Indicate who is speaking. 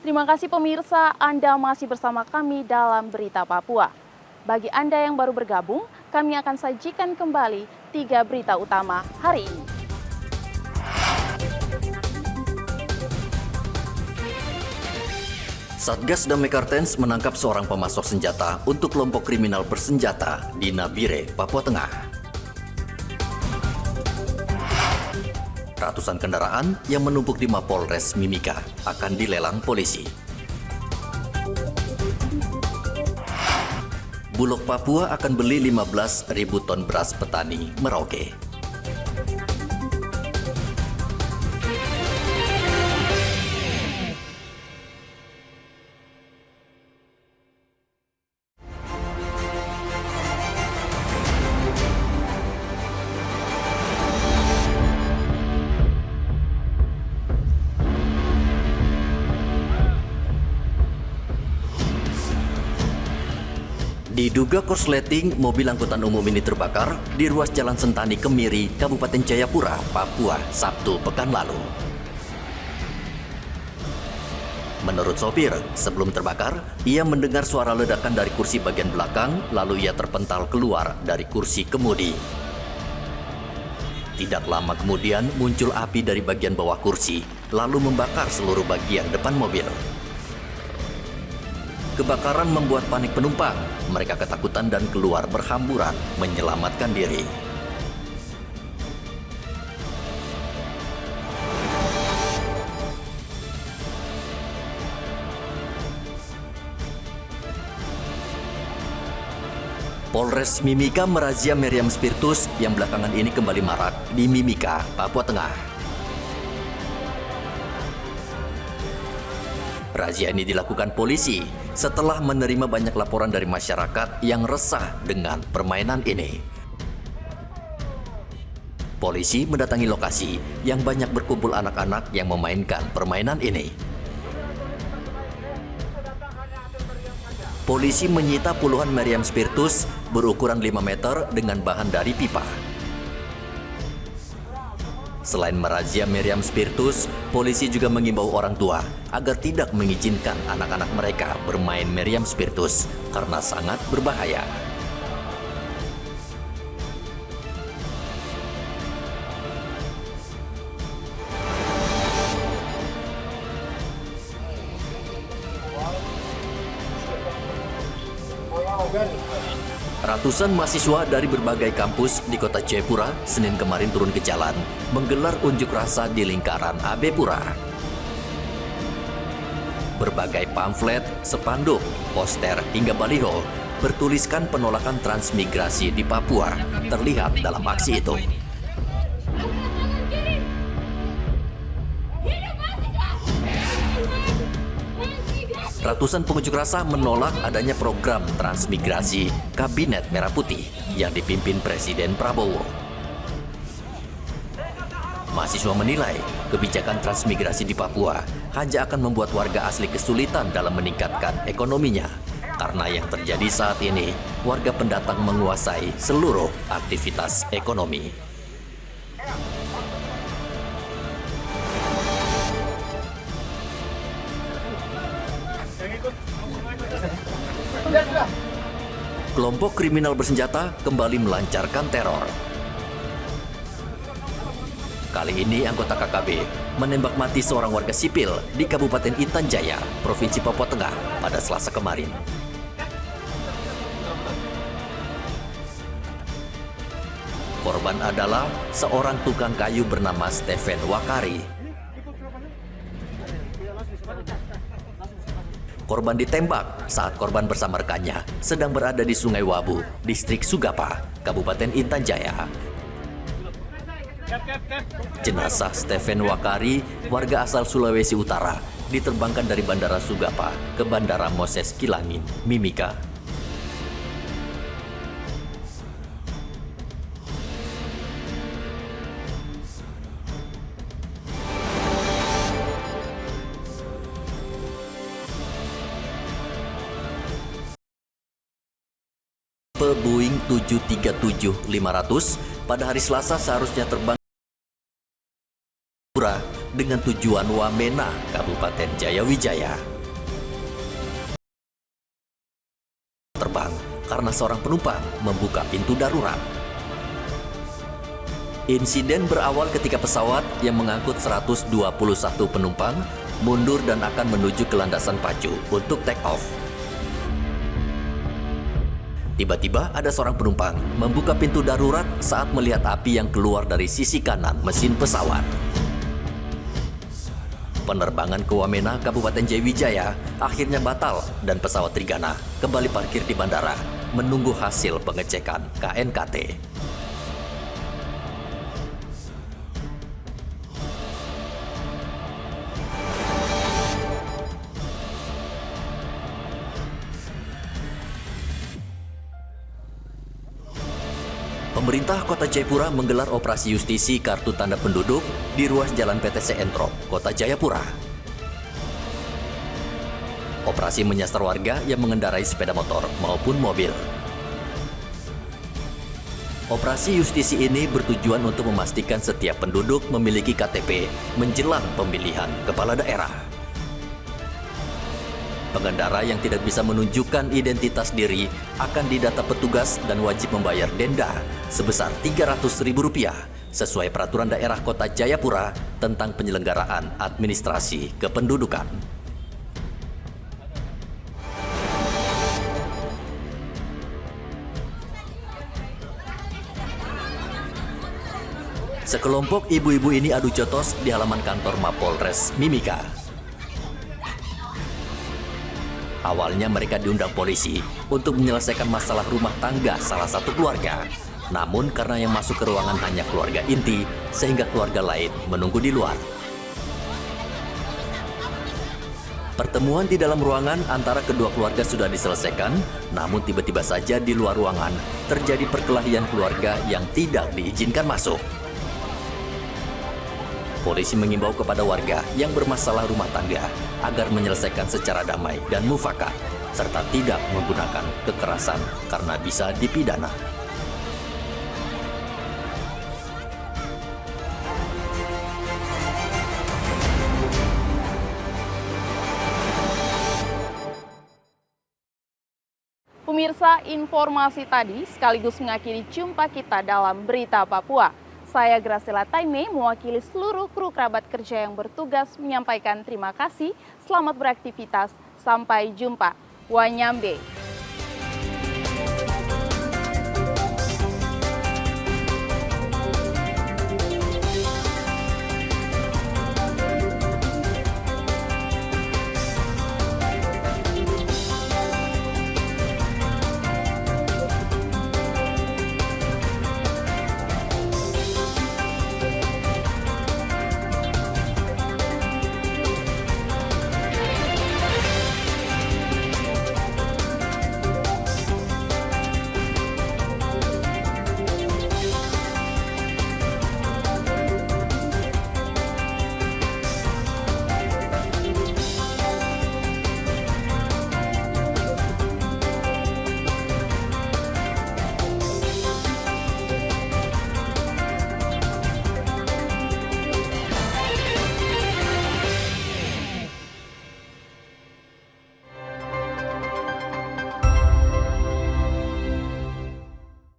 Speaker 1: Terima kasih pemirsa, Anda masih bersama kami dalam Berita Papua. Bagi Anda yang baru bergabung, kami akan sajikan kembali 3 berita utama hari ini.
Speaker 2: Satgas Damai Kartens menangkap seorang pemasok senjata untuk kelompok kriminal bersenjata di Nabire, Papua Tengah. Ratusan kendaraan yang menumpuk di Mapolres Mimika akan dilelang polisi. Bulog Papua akan beli 15.000 ton beras petani Merauke. Diduga korsleting, mobil angkutan umum ini terbakar di ruas Jalan Sentani Kemiri, Kabupaten Jayapura, Papua, Sabtu pekan lalu. Menurut sopir, sebelum terbakar, ia mendengar suara ledakan dari kursi bagian belakang, lalu ia terpental keluar dari kursi kemudi. Tidak lama kemudian muncul api dari bagian bawah kursi, lalu membakar seluruh bagian depan mobil. Kebakaran membuat panik penumpang. Mereka ketakutan dan keluar berhamburan menyelamatkan diri. Polres Mimika merazia meriam spiritus yang belakangan ini kembali marak di Mimika, Papua Tengah. Razia ini dilakukan polisi setelah menerima banyak laporan dari masyarakat yang resah dengan permainan ini. Polisi mendatangi lokasi yang banyak berkumpul anak-anak yang memainkan permainan ini. Polisi menyita puluhan meriam spiritus berukuran 5 meter dengan bahan dari pipa. Selain merazia meriam spiritus, polisi juga mengimbau orang tua agar tidak mengizinkan anak-anak mereka bermain meriam spiritus karena sangat berbahaya. Ratusan mahasiswa dari berbagai kampus di kota Jayapura Senin kemarin turun ke jalan menggelar unjuk rasa di lingkaran AB Pura. Berbagai pamflet, spanduk, poster hingga baliho bertuliskan penolakan transmigrasi di Papua terlihat dalam aksi itu. Ratusan pengunjuk rasa menolak adanya program transmigrasi Kabinet Merah Putih yang dipimpin Presiden Prabowo. Mahasiswa menilai kebijakan transmigrasi di Papua hanya akan membuat warga asli kesulitan dalam meningkatkan ekonominya. Karena yang terjadi saat ini, warga pendatang menguasai seluruh aktivitas ekonomi. Kelompok kriminal bersenjata kembali melancarkan teror. Kali ini anggota KKB menembak mati seorang warga sipil di Kabupaten Intan Jaya, Provinsi Papua Tengah pada Selasa kemarin. Korban adalah seorang tukang kayu bernama Stephen Wakari. Korban ditembak saat korban bersama rekannya sedang berada di Sungai Wabu, Distrik Sugapa, Kabupaten Intan Jaya. Jenazah Stephen Wakari, warga asal Sulawesi Utara, diterbangkan dari Bandara Sugapa ke Bandara Moses Kilangin, Mimika. Boeing 737-500 pada hari Selasa seharusnya terbang dengan tujuan Wamena, Kabupaten Jayawijaya. karena seorang penumpang membuka pintu darurat. Insiden berawal ketika pesawat yang mengangkut 121 penumpang mundur dan akan menuju ke landasan pacu untuk take off. Tiba-tiba ada seorang penumpang membuka pintu darurat saat melihat api yang keluar dari sisi kanan mesin pesawat. Penerbangan ke Wamena, Kabupaten Jayawijaya akhirnya batal dan pesawat Trigana kembali parkir di bandara menunggu hasil pengecekan KNKT. Pemerintah Kota Jayapura menggelar operasi justisi kartu tanda penduduk di ruas Jalan PTC Entrop, Kota Jayapura. Operasi menyasar warga yang mengendarai sepeda motor maupun mobil. Operasi justisi ini bertujuan untuk memastikan setiap penduduk memiliki KTP menjelang pemilihan kepala daerah. Pengendara yang tidak bisa menunjukkan identitas diri akan didata petugas dan wajib membayar denda sebesar Rp300.000 sesuai Peraturan Daerah Kota Jayapura tentang penyelenggaraan administrasi kependudukan. Sekelompok ibu-ibu ini adu jotos di halaman kantor Mapolres Mimika. Awalnya mereka diundang polisi untuk menyelesaikan masalah rumah tangga salah satu keluarga. Namun karena yang masuk ke ruangan hanya keluarga inti, sehingga keluarga lain menunggu di luar. Pertemuan di dalam ruangan antara kedua keluarga sudah diselesaikan, namun tiba-tiba saja di luar ruangan terjadi perkelahian keluarga yang tidak diizinkan masuk. Polisi mengimbau kepada warga yang bermasalah rumah tangga agar menyelesaikan secara damai dan mufakat, serta tidak menggunakan kekerasan karena bisa dipidana.
Speaker 1: Pemirsa, informasi tadi sekaligus mengakhiri jumpa kita dalam Berita Papua. Saya Graciela Taime mewakili seluruh kru kerabat kerja yang bertugas menyampaikan terima kasih, selamat beraktivitas, sampai jumpa. Wanyambe.